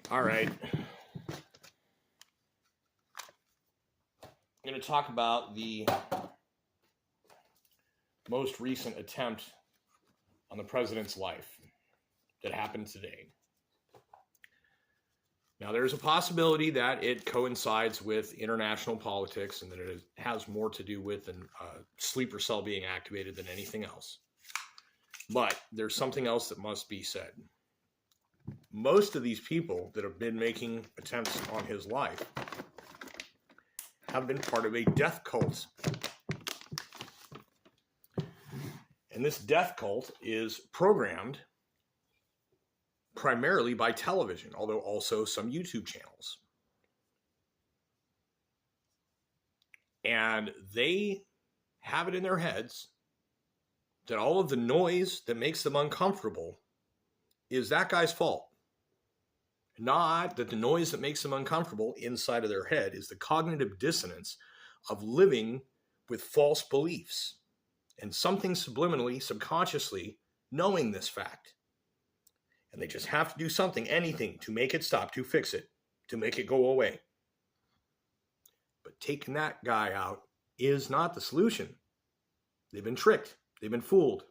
All right. I'm going to talk about the most recent attempt on the president's life that happened today. Now, there's a possibility that it coincides with international politics and that it has more to do with a sleeper cell being activated than anything else. But there's something else that must be said. Most of these people that have been making attempts on his life have been part of a death cult. And this death cult is programmed primarily by television, although also some YouTube channels. And they have it in their heads that all of the noise that makes them uncomfortable is that guy's fault. Not that the noise that makes them uncomfortable inside of their head is the cognitive dissonance of living with false beliefs and something subliminally, subconsciously knowing this fact. And they just have to do something, anything, to make it stop, to fix it, to make it go away. But taking that guy out is not the solution. They've been tricked. They've been fooled.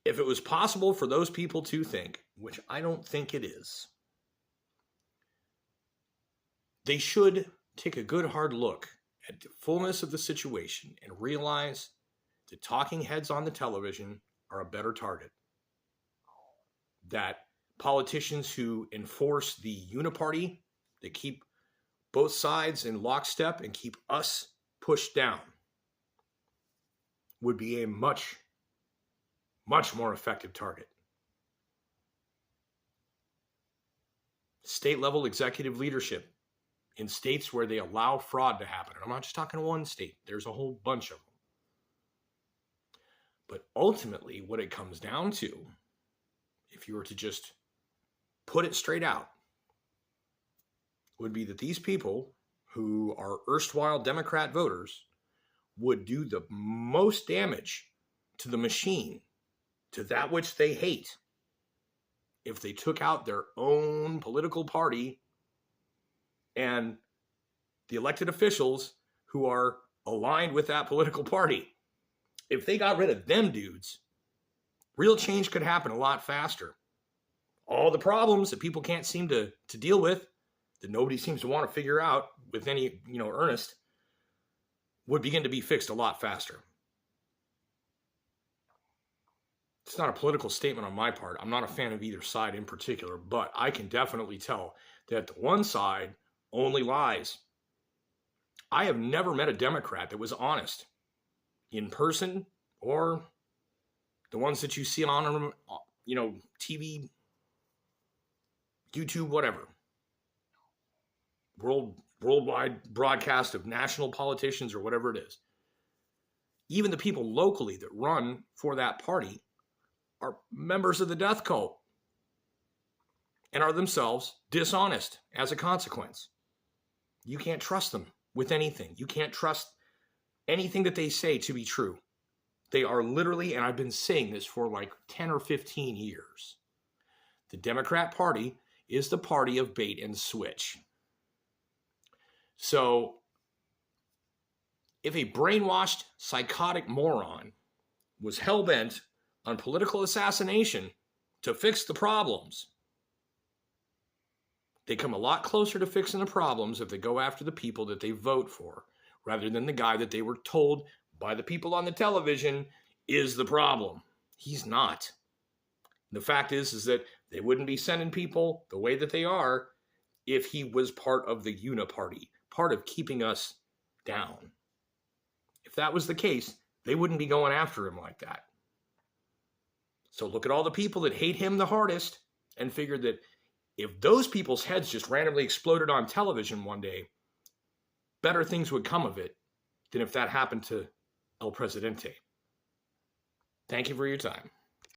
If it was possible for those people to think, which I don't think it is, they should take a good hard look at the fullness of the situation and realize the talking heads on the television are a better target. That politicians who enforce the uniparty, that keep both sides in lockstep and keep us pushed down, would be a much more effective target. State level executive leadership in states where they allow fraud to happen. And I'm not just talking one state. There's a whole bunch of them. But ultimately, what it comes down to, if you were to just put it straight out, would be that these people who are erstwhile Democrat voters would do the most damage to the machine, to that which they hate, if they took out their own political party and the elected officials who are aligned with that political party. If they got rid of them dudes, real change could happen a lot faster. All the problems that people can't seem to deal with, that nobody seems to want to figure out with any, earnest, would begin to be fixed a lot faster. It's not a political statement on my part. I'm not a fan of either side in particular, but I can definitely tell that the one side only lies. I have never met a Democrat that was honest in person or the ones that you see on, TV, YouTube, whatever. Worldwide broadcast of national politicians or whatever it is. Even the people locally that run for that party are members of the death cult and are themselves dishonest as a consequence. You can't trust them with anything. You can't trust anything that they say to be true. They are literally, and I've been saying this for like 10 or 15 years, the Democrat Party is the party of bait and switch. So if a brainwashed, psychotic moron was hell-bent on political assassination to fix the problems, they come a lot closer to fixing the problems if they go after the people that they vote for, rather than the guy that they were told by the people on the television is the problem. He's not. The fact is that they wouldn't be sending people the way that they are if he was part of the uniparty, part of keeping us down. If that was the case, they wouldn't be going after him like that. So look at all the people that hate him the hardest and figure that if those people's heads just randomly exploded on television one day, better things would come of it than if that happened to El Presidente. Thank you for your time.